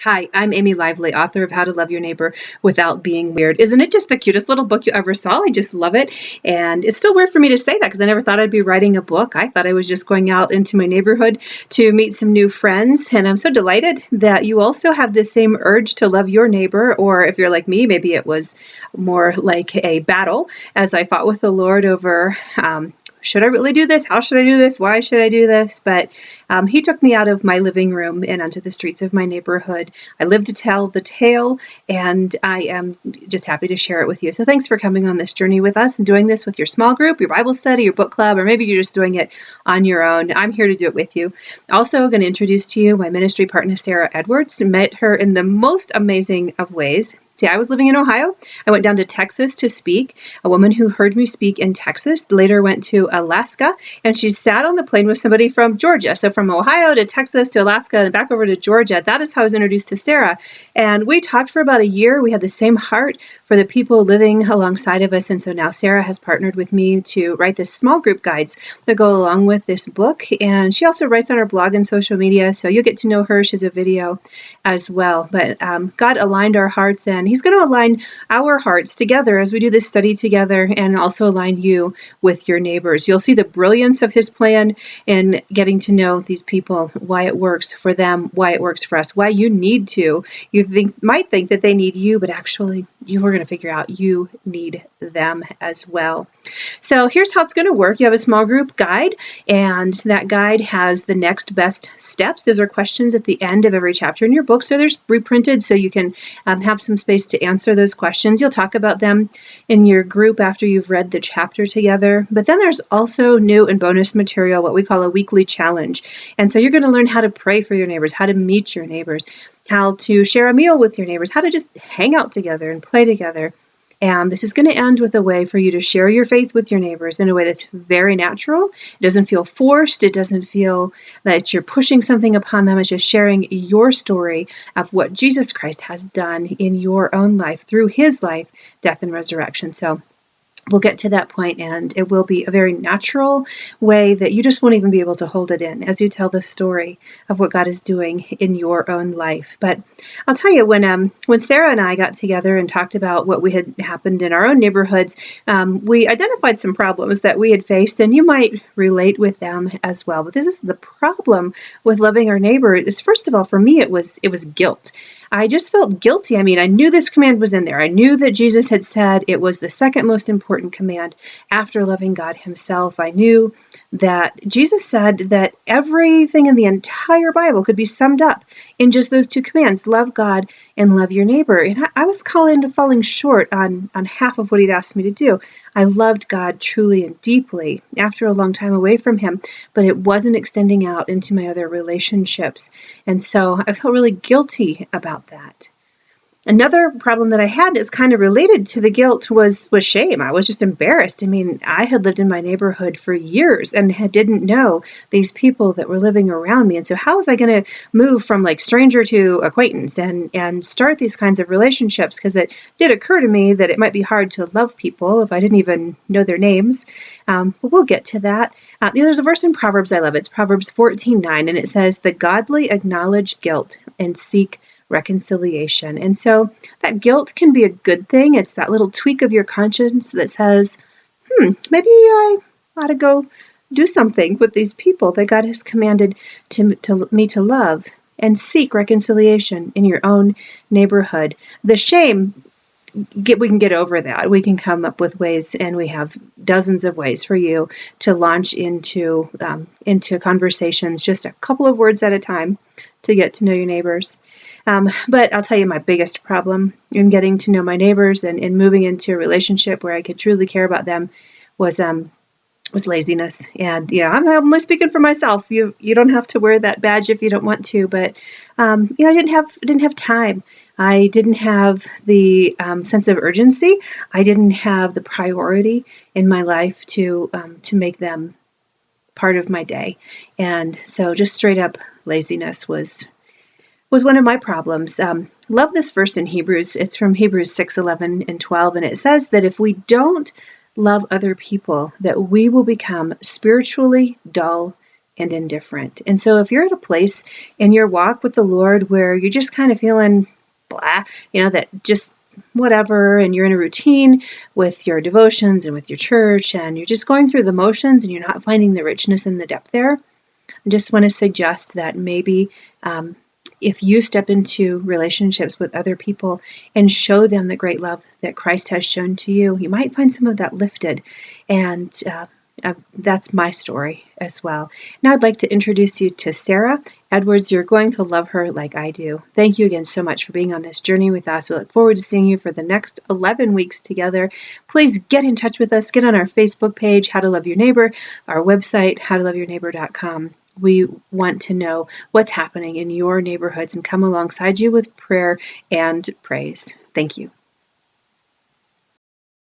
Hi, I'm Amy Lively, author of How to Love Your Neighbor Without Being Weird. Isn't it just the cutest little book you ever saw? I just love it. And it's still weird for me to say that because I never thought I'd be writing a book. I thought I was just going out into my neighborhood to meet some new friends. And I'm so delighted that you also have the same urge to love your neighbor. Or if you're like me, maybe it was more like a battle as I fought with the Lord over should I really do this? How should I do this? Why should I do this? But he took me out of my living room and onto the streets of my neighborhood. I live to tell the tale, and I am just happy to share it with you. So thanks for coming on this journey with us and doing this with your small group, your Bible study, your book club, or maybe you're just doing it on your own. I'm here to do it with you. Also going to introduce to you my ministry partner, Sarah Edwards. Met her in the most amazing of ways. See, I was living in Ohio. I went down to Texas to speak. A woman who heard me speak in Texas later went to Alaska, and she sat on the plane with somebody from Georgia. So from Ohio to Texas to Alaska and back over to Georgia. That is how I was introduced to Sarah. And we talked for about a year. We had the same heart for the people living alongside of us. And so now Sarah has partnered with me to write this small group guides that go along with this book. And she also writes on her blog and social media. So you'll get to know her. She's a video as well. But God aligned our hearts, and He's going to align our hearts together as we do this study together and also align you with your neighbors. You'll see the brilliance of His plan in getting to know these people, why it works for them, why it works for us, why you need to. You might think that they need you, but actually you are going to figure out you need them as well. So here's how it's going to work. You have a small group guide, and that guide has the next best steps. Those are questions at the end of every chapter in your book. So there's reprinted so you can have some space to answer those questions. You'll talk about them in your group after you've read the chapter together. But then there's also new and bonus material, what we call a weekly challenge. And so you're going to learn how to pray for your neighbors, how to meet your neighbors, how to share a meal with your neighbors, how to just hang out together and play together. And this is going to end with a way for you to share your faith with your neighbors in a way that's very natural. It doesn't feel forced. It doesn't feel that you're pushing something upon them. It's just sharing your story of what Jesus Christ has done in your own life through His life, death, and resurrection. So we'll get to that point, and it will be a very natural way that you just won't even be able to hold it in as you tell the story of what God is doing in your own life. But I'll tell you, when Sarah and I got together and talked about what we had happened in our own neighborhoods, we identified some problems that we had faced, and you might relate with them as well. But this is the problem with loving our neighbor. Is first of all, for me, it was guilt. I just felt guilty. I mean, I knew this command was in there. I knew that Jesus had said it was the second most important command after loving God Himself. I knew that Jesus said that everything in the entire Bible could be summed up in just those two commands, love God and love your neighbor. And I was falling short on half of what He'd asked me to do. I loved God truly and deeply after a long time away from Him, but it wasn't extending out into my other relationships. And so I felt really guilty about that. Another problem that I had is kind of related to the guilt was shame. I was just embarrassed. I mean, I had lived in my neighborhood for years and didn't know these people that were living around me. And so how was I going to move from like stranger to acquaintance and start these kinds of relationships? Because it did occur to me that it might be hard to love people if I didn't even know their names. But we'll get to that. There's a verse in Proverbs I love. It's Proverbs 14:9, and it says, "The godly acknowledge guilt and seek reconciliation." And so that guilt can be a good thing. It's that little tweak of your conscience that says, maybe I ought to go do something with these people that God has commanded me to love, and seek reconciliation in your own neighborhood. The shame, we can get over that. We can come up with ways, and we have dozens of ways for you to launch into conversations, just a couple of words at a time, to get to know your neighbors. But I'll tell you, my biggest problem in getting to know my neighbors and in moving into a relationship where I could truly care about them was laziness. And I'm only speaking for myself. You don't have to wear that badge if you don't want to. But I didn't have time. I didn't have the sense of urgency. I didn't have the priority in my life to make them part of my day. And so just straight up laziness was one of my problems. Love this verse in Hebrews. It's from Hebrews 6:11 and 12. And it says that if we don't love other people, that we will become spiritually dull and indifferent. And so if you're at a place in your walk with the Lord where you're just kind of feeling blah, that just whatever, and you're in a routine with your devotions and with your church, and you're just going through the motions and you're not finding the richness and the depth there, I just want to suggest that maybe if you step into relationships with other people and show them the great love that Christ has shown to you, you might find some of that lifted. And that's my story as well. Now I'd like to introduce you to Sarah Edwards. You're going to love her like I do. Thank you again so much for being on this journey with us. We look forward to seeing you for the next 11 weeks together. Please get in touch with us. Get on our Facebook page, How to Love Your Neighbor, our website, howtoloveyourneighbor.com. We want to know what's happening in your neighborhoods and come alongside you with prayer and praise. Thank you.